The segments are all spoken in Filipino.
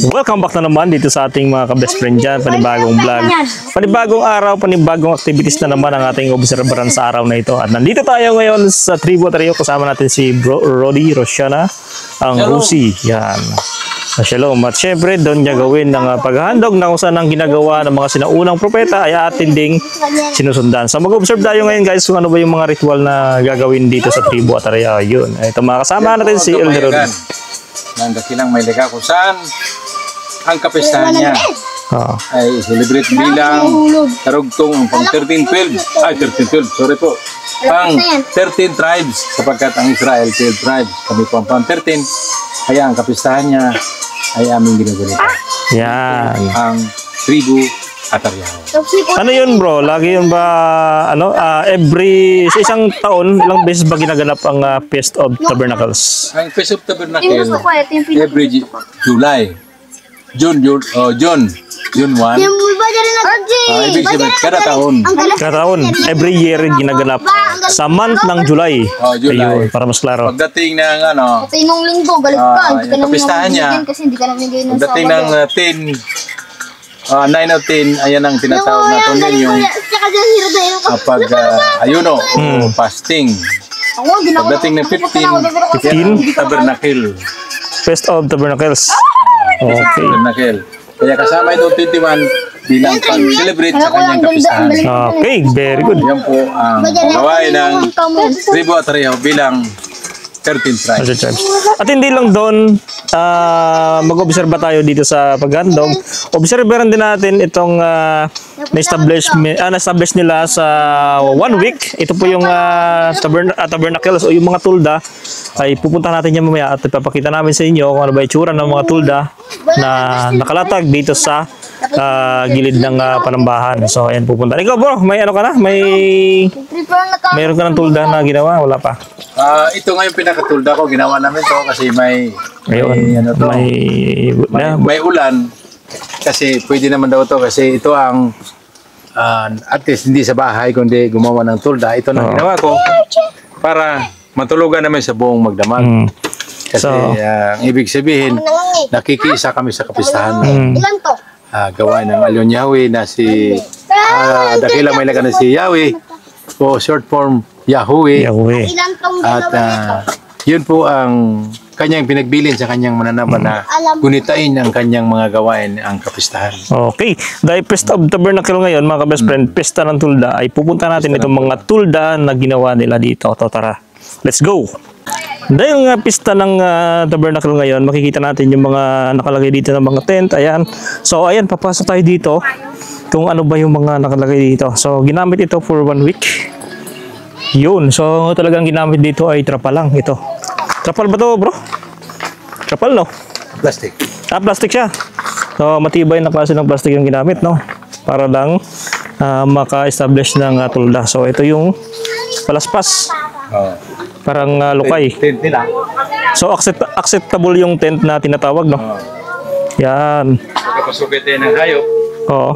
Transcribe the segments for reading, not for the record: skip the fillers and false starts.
Welcome back na naman dito sa ating mga ka-best friend dyan. Panibagong vlog, panibagong araw, panibagong activities na naman ang ating obserbaran sa araw na ito. At nandito tayo ngayon sa Tribu Tario. Kasama natin si Rody Rosiana, ang Rusi. Yan. Shalom. At syempre, doon niya gawin ng paghahandog na kung saan ang ginagawa ng mga sinaunang propeta ay atin ding sinusundan. So mag-observe tayo ngayon guys kung ano ba yung mga ritual na gagawin dito sa Tribu Tario. Yun. Ito mga kasama natin si Elder Rody. Ng dakilang may lika kung saan ang kapistahan niya ay celebrate bilang karugtong pang 13-12 sorry po, pang 13 tribes sapagkat ang Israel 12 tribes, kami po ang pang 13, kaya ang kapistahan niya ay aming ginagulita. Yan. Ang Tribu Ataryaho. Ano yun bro? Lagi yun ba every sa isang taon ilang beses ba ginaganap ang Feast of Tabernacles? Ang Feast of Tabernacle every July. June 1. Ibig sabihin, kada taon. Kada taon, every year ginaganap sa month ng July. July. Ayun, para mas klaro. Pagdating ng Tinong linggo, balik ka. kapistahan niya, pagdating ng 9 o 10, ayan ang tinatawag natin yung ayuno o fasting. Pagdating ng 15, Tabernacle. Feast of Tabernacles. Okay. Tabernacle. Kaya kasama ito 21 bilang pag-celebrate sa kanyang kapistahan. Okay, very good. Yan po ang gawain ng Tribu Ataryaho bilang 13 tribes. At hindi lang doon, mag-obserba tayo dito sa paghandog. Obserbaran din natin itong na-establish nila sa 1 week. Ito po yung tabernacles o yung mga tulda. Ay pupunta natin yan mamaya at ipapakita namin sa inyo kung ano ba itsura ng mga tulda na nakalatag dito sa gilid ng panambahan. So ayan, pupunta. Ikaw bro, may ano ka na? Mayroon ka ng tulda na ginawa? Wala pa? Ito nga yung pinakatulda ko, ginawa namin to kasi may ulan kasi pwede naman daw to kasi ito ang at least hindi sa bahay kundi gumawa ng tulda. Ito na ginawa ko para matulugan namin sa buong magdamag. Kasi ang ibig sabihin nakikisa kami sa kapistahan. Ilan to? Gawain ng Alyon Yahweh na si dakilang may lika na si Yahweh o short form Yahweh. At yun po ang kanyang pinagbilin sa kanyang mananaban na gunitain ang kanyang mga gawain ang kapistahan. Okay. Dahil Feast of Tabernacle ngayon, mga ka-best friend, pesta ng tulda, ay pupunta natin itong mga tulda na ginawa nila dito. Tara, let's go! Dahil nga pista ng Tabernacle ngayon, makikita natin yung mga nakalagay dito ng mga tent. Ayan. So, ayan, papasok tayo dito kung ano ba yung mga nakalagay dito. So, ginamit ito for 1 week. Yun. So, talagang ginamit dito ay trapal lang. Ito. Trapal ba to bro? Trapal no? Plastic. Plastic siya. So, matibay na klase ng plastic yung ginamit, no? Para lang maka-establish ng tulda. So, ito yung palaspas. Parang lukay. Tent nila. So, acceptable yung tent na tinatawag, no? Yan. Pagkapasukitin ng hayop. Oo.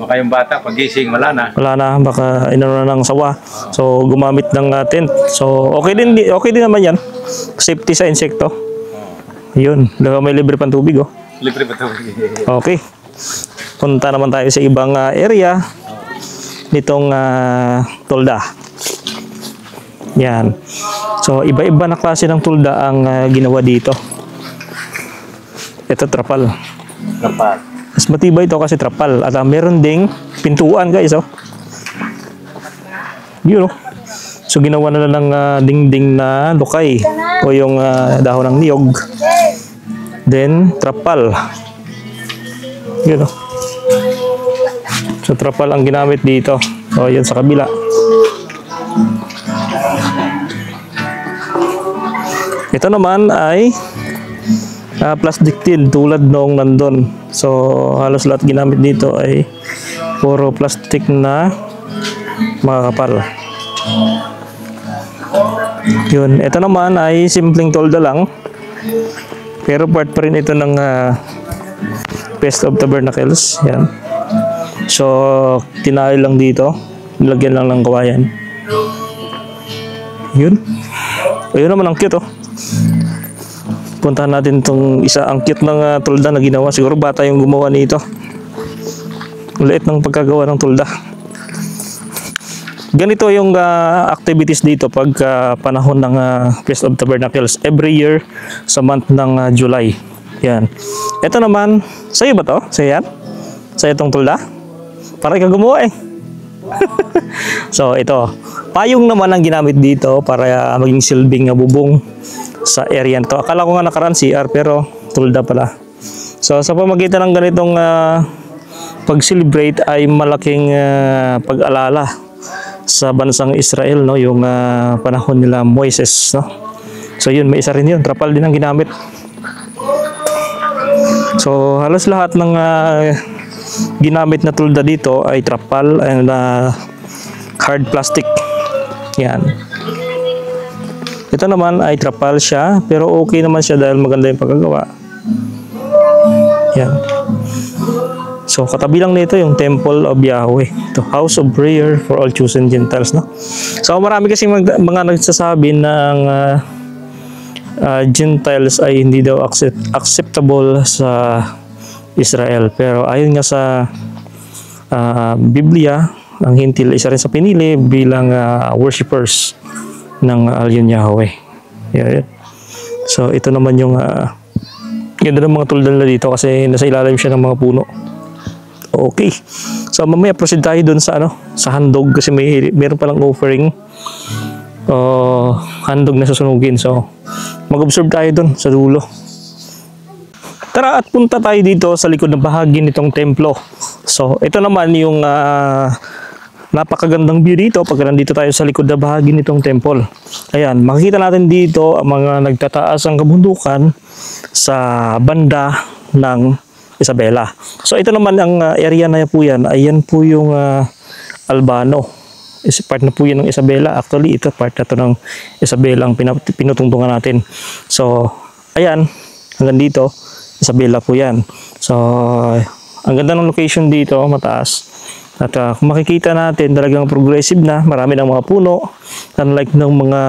Baka yung bata, pagising, wala na. Wala na, baka inano na ng sawa. So, gumamit ng tent. So, okay din naman yan. Safety sa insekto. Yun, may libre pang tubig, oh. Libre pa tubig. Okay. Punta naman tayo sa ibang area nitong tulda. Yan. So, iba-iba na klase ng tulda ang ginawa dito. Ito, trapal. Trapal. Mas matibay ito kasi trapal. At meron ding pintuan guys, oh. Yun, oh. So ginawa na ng dingding na lukay o yung dahon ng niyog. Then trapal. Yun, oh. So trapal ang ginamit dito. So yun sa kabila. Ito naman ay plastic tin tulad noong nandun. So halos lahat ginamit dito ay puro plastic na makakapal. Yun, ito naman ay simpleng tolda lang. Pero part pa rin ito ng Feast of Tabernacles. Yan. So tinayo lang dito, nilagyan lang ng kawayan. Yun. Ayun naman ang cute, oh. Puntahan natin itong isa. Ang cute ng tulda na ginawa. Siguro bata yung gumawa nito. Ulit ng pagkagawa ng tulda. Ganito yung activities dito pag panahon ng Feast of Tabernacles. Every year sa month ng July. Yan. Ito naman, sa'yo ba to? Sa'yo yan? Sa'yo itong tulda? Para ikaw gumawa eh. So ito, payong naman ang ginamit dito para maging silbing bubong sa area nito. Akala ko nga nakaraan CR pero tulda pala. So sa pamagitan ng ganitong pag-celebrate ay malaking pag-alala sa bansang Israel, no, yung panahon nila Moises, no. So yun, may isa rin yun, trapal din ang ginamit. So halos lahat ng ginamit na tulda dito ay trapal and hard plastic. Yan. Ito naman ay trapal siya, pero okay naman siya dahil maganda yung pagkagawa. Yan. So katabi lang nito yung Temple of Yahweh, the house of prayer for all chosen Gentiles, no? So marami kasi mga nagsasabi ng Gentiles ay hindi daw acceptable sa Israel, pero ayon nga sa Biblia, ang Hintil isa rin sa pinili bilang worshippers ng Alyon Yahweh. Yan. So ito naman yung ganda ng mga tulda nila dito kasi nasa ilalim siya ng mga puno. Okay. So mamaya proceed tayo dun sa sa handog kasi meron palang offering handog na susunugin. So mag-observe tayo dun sa dulo. Tara at punta tayo dito sa likod ng bahagi nitong templo. So ito naman yung napakagandang view dito pag nandito tayo sa likod na bahagi nitong temple. Ayan, makikita natin dito ang mga nagtataas ang kabundukan sa banda ng Isabela. So ito naman ang area na po yan. Ayan po yung Albano. Part na po yan ng Isabela. Actually, ito part na to ng Isabela ang pinutungtungan natin. So, ayan. Hanggang dito, Isabela po yan. So, ang ganda ng location dito, mataas. At kung makikita natin, talagang progressive na. Marami ng mga puno. Unlike ng mga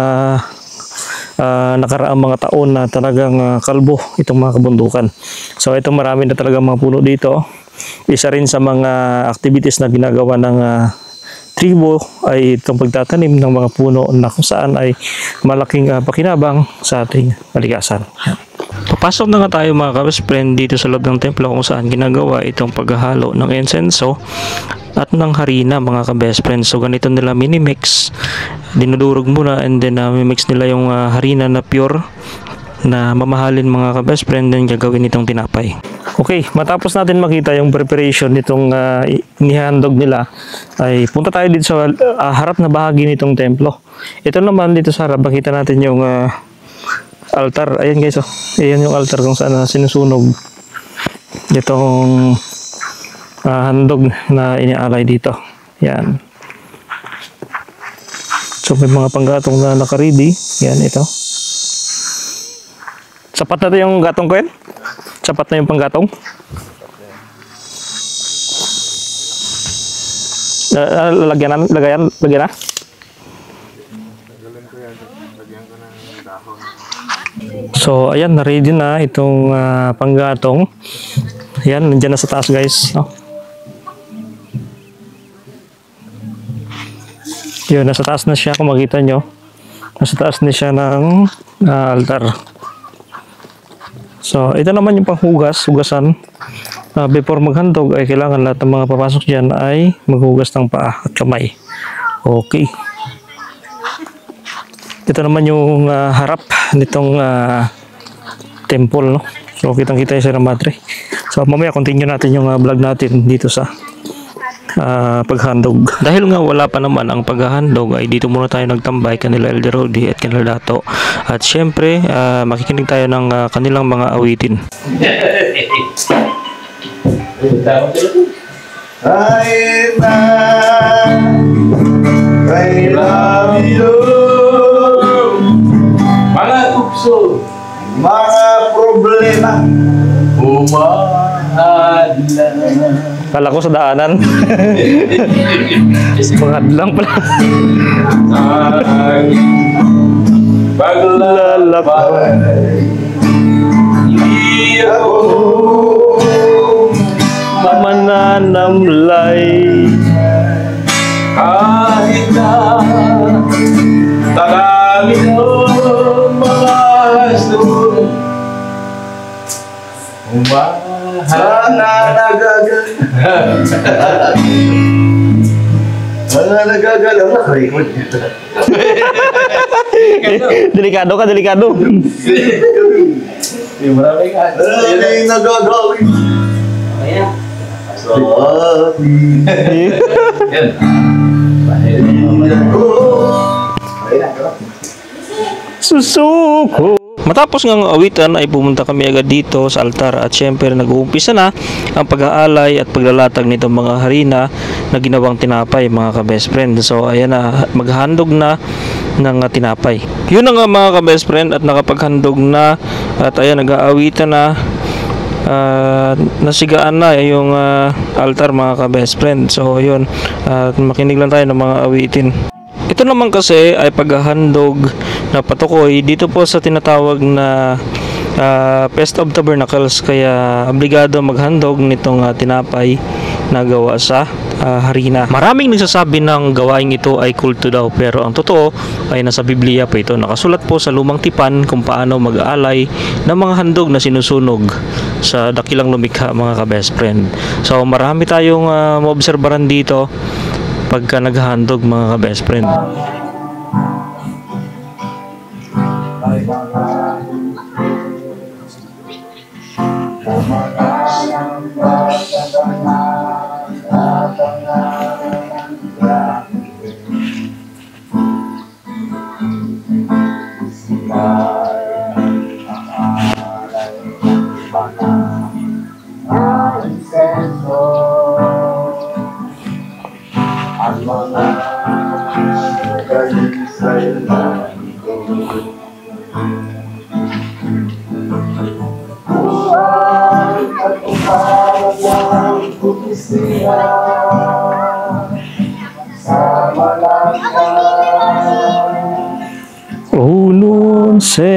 nakaraang mga taon na talagang kalbo itong mga kabundukan. So ito marami na talagang mga puno dito. Isa rin sa mga activities na ginagawa ng tribo ay itong pagtatanim ng mga puno na kung saan ay malaking pakinabang sa ating kalikasan. Papasok na nga tayo mga kabest friend dito sa loob ng templo kung saan ginagawa itong paghahalo ng insenso at ng harina mga ka-best friends. So ganito nila minimix, dinudurog muna and then mimix nila yung harina na pure na mamahalin mga ka-best friend, then gagawin itong tinapay. Okay, matapos natin makita yung preparation nitong inihandog nila ay punta tayo dito sa harap na bahagi nitong templo. Ito naman dito sa harap makita natin yung altar. Ayan guys, ayan yung altar kung saan sinusunog itong handog na inialay dito. Yan. So may mga panggatong na naka-ready. Yan, ito. Sapat na ito yung gatong ko yan? Sapat na yung panggatong? Lagyan na? So ayan, na-ready na itong panggatong. Yan, nandiyan na sa taas guys. No? Yun, nasa taas na siya kung makita nyo. Nasa taas na siya ng altar. So, ito naman yung hugasan. Before maghandog ay kailangan lahat ng mga papasok dyan ay maghugas ng paa at kamay. Okay. Ito naman yung harap nitong temple, no? So, kitang-kita yung Sierra Madre. So, mamaya continue natin yung vlog natin dito sa paghandog. Dahil nga wala pa naman ang paghahandog ay dito muna tayo nagtambay kanila Elder Rody at kanila Dato. At syempre makikinig tayo ng kanilang mga awitin. I love you. Mga tukso, mga problema, umahadlan. Kala ko sa daanan. Pangadlang pala. Paglalakbay ako mananamlay. kahit na tagalin ng mga hasdon. Sana nagagalaw na record. Delikado ka, delikado. Yung maraming Ano yung nagagawin? Ayan. Susuko. Matapos ng awitan ay pumunta kami agad dito sa altar at syempre nag-uumpisa na ang pag-aalay at paglalatag nitong mga harina na ginawang tinapay mga ka-best friend. So ayan na, maghandog na ng tinapay. Yun na nga mga ka-best friend at nakapaghandog na at ayan nag-aawitan na. Nasigaan na yung altar mga ka-best friend. So yun, makinig lang tayo ng mga awitin. Ito naman kasi ay paghahandog na patukoy dito po sa tinatawag na Feast of Tabernacles, kaya obligado maghandog nitong tinapay na gawa sa harina. Maraming nagsasabi ng gawaing ito ay kulto daw, pero ang totoo ay nasa Biblia po ito. Nakasulat po sa Lumang Tipan kung paano mag-aalay ng mga handog na sinusunog sa dakilang lumikha mga ka-best friend. So marami tayong maobserbahan dito pagka naghahandog mga ka-best friend. Unonse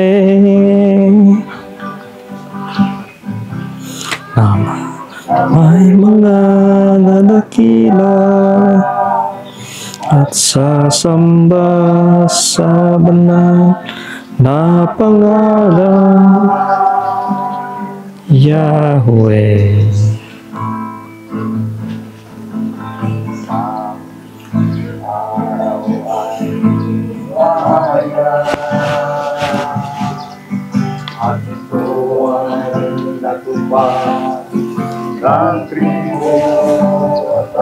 may mga lalakila at sasamba sa banal na pangalan Yahweh. At ito ang natupad ng tribo at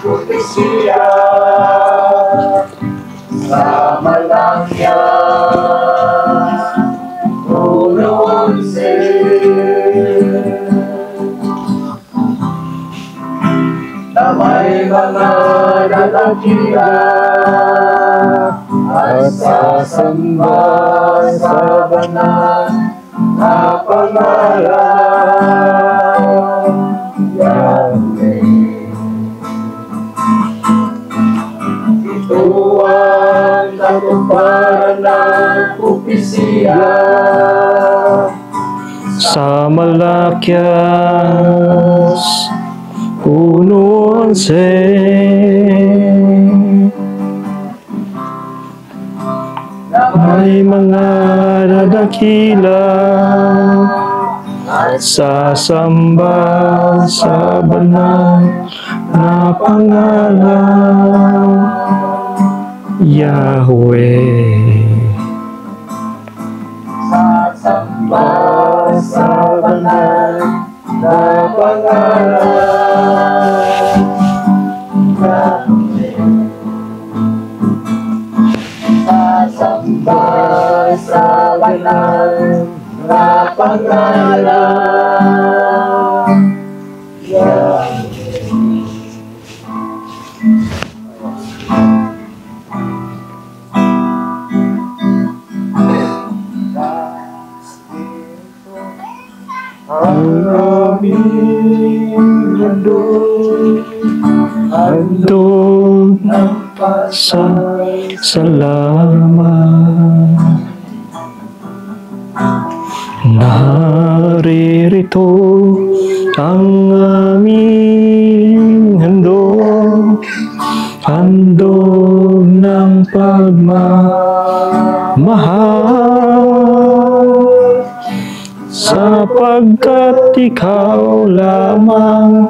propesya sa Malakya 1:11 na may mga lalakila at sasamba sa banal na pangalan Yahweh. Ito ang katuparan ng propesya Sa Malakyas 1:11 may mga dadakila at sasamba sa banal na pangalan Yahweh. sasamba sa banal na pangalan Yahweh. Sasamba sa banal na pangalan Ang aming handog, Handog ng salamat. Naririto ang aming handog, handog ng pagmamahal, sapagkat ikaw lamang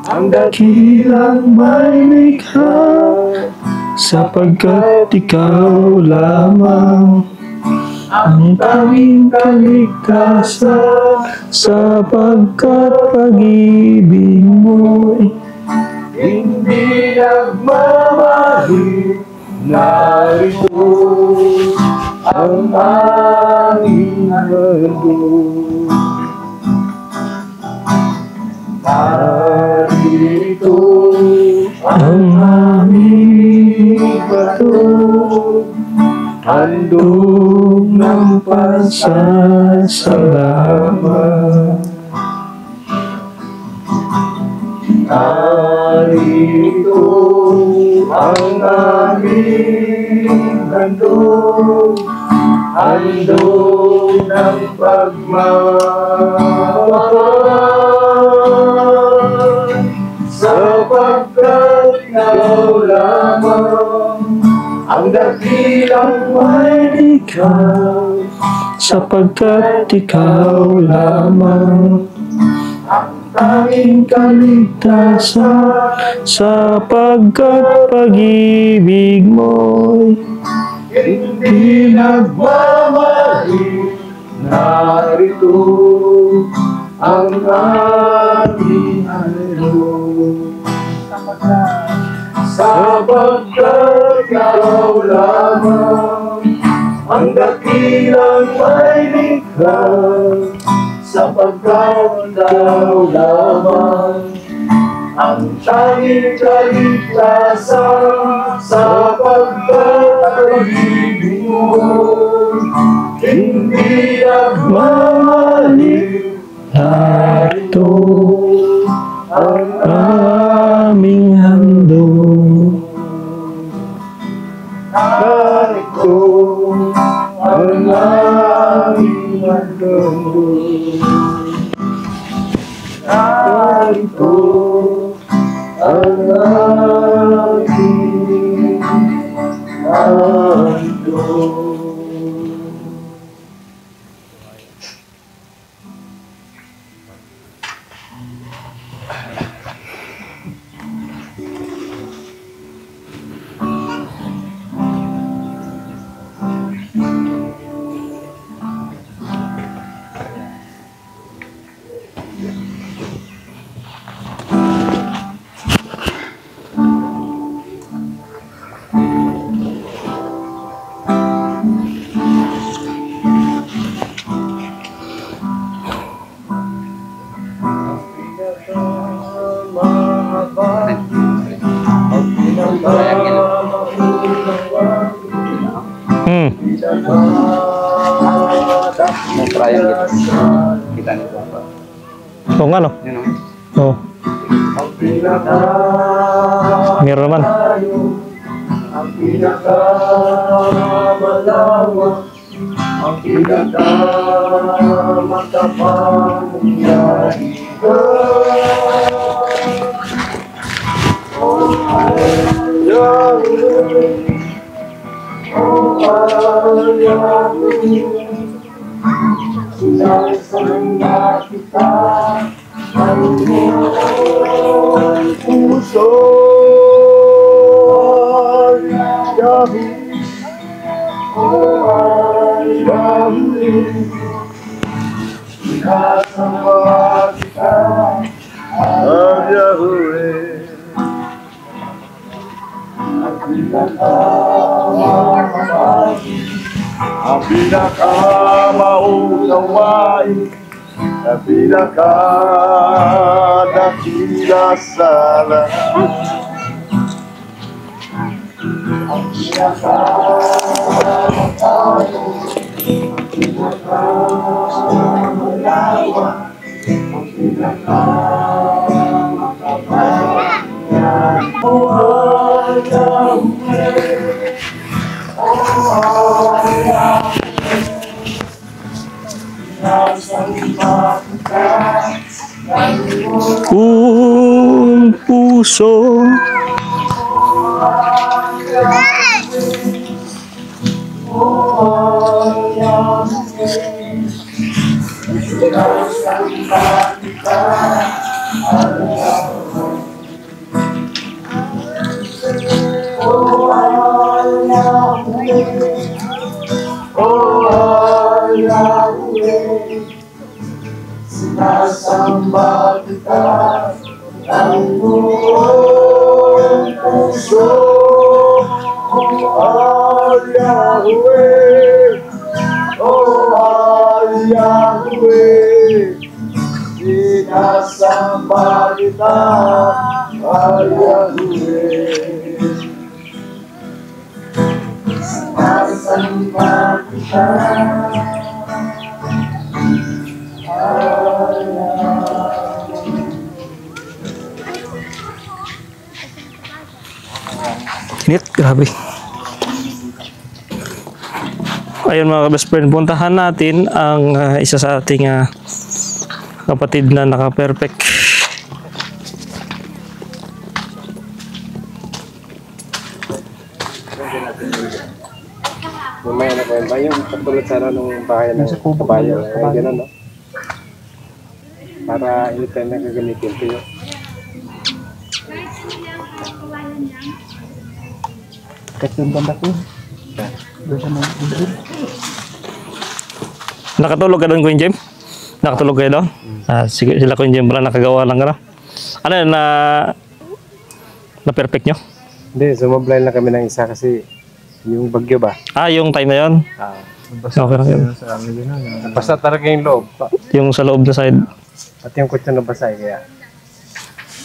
ang dakilang may likha, sapagkat ikaw lamang ang tanging kaligtasan, sapagkat pag-ibig mo'y hindi nagmamahal. Narito ang aming handog. Narito ang aming handog, handog ng pasasalamat. Narito ang aming handog, handog ng pagmamahal, sapagkat ikaw lamang ang dakilang may likha, sapagkat ikaw lamang ang tanging kaligtasan, sapagkat pag-ibig mo'y hindi nagmamahal. Narito ang aming handog, sapagkat ikaw lamang ang dakilang may likha, sapagkat ikaw lamang ang tanging kaligtasan, sapagkat pag-ibig mo hindi nagmamahal. narito ang aming handog. Narito ang aming handog, narito ang aming handog. Triangle. Kita nito. Oo nga, no? Yun o. Oo. Meron naman. Ang pinakamalawak, ang pinakamakapangyarihan. Oh, Yahweh, oh, Yahweh, sinasamba kita ng iyong puso. Yahweh, oh, Yahweh, sinasamba kita ng Yahweh. Ang pinakamahusay, ang pinakamaunawain, na pinakadakila sa lahat. Ang pinakamalawa, ang pinakamakapangyarihan. Kung puso Sinasamba kita ng buong puso, oh Yahweh, oh Yahweh. Sinasamba kita, oh Yahweh. Sinasamba kita. Init, grabe. Ayun mga best friend, puntahan natin ang isa sa ating kapatid na naka-perfect. Mamaya na ko yun ba? Yung katulad sana nung bahay ng kabayo. Gano'n, no? Para anytime na gagamitin ko yun. Nakatulog ka doon, Kuya Jem? Nakatulog kayo doon? Sige, sila Kuya Jem pala nakagawa lang ka. Ano yun, na perfect nyo? Hindi, sumablay lang kami ng isa kasi yung bagyo ba? Yung time na yun? Okay lang yun. Basta talaga yung loob. Yung sa loob na side. At yung kutsa nabasay kaya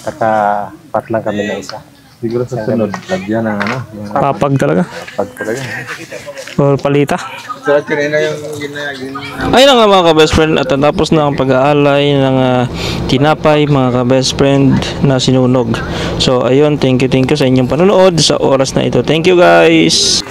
katapat lang kami ng isa. Siguro sa sunod, lagyan ng ano. Papag talaga. Pag talaga. O palita. Sa kanina yung Ayun na nga mga ka-best friend, at tapos na ang pag-aalay ng tinapay mga ka-best friend na sinunog. So ayun, thank you sa inyong panonood sa oras na ito. Thank you guys!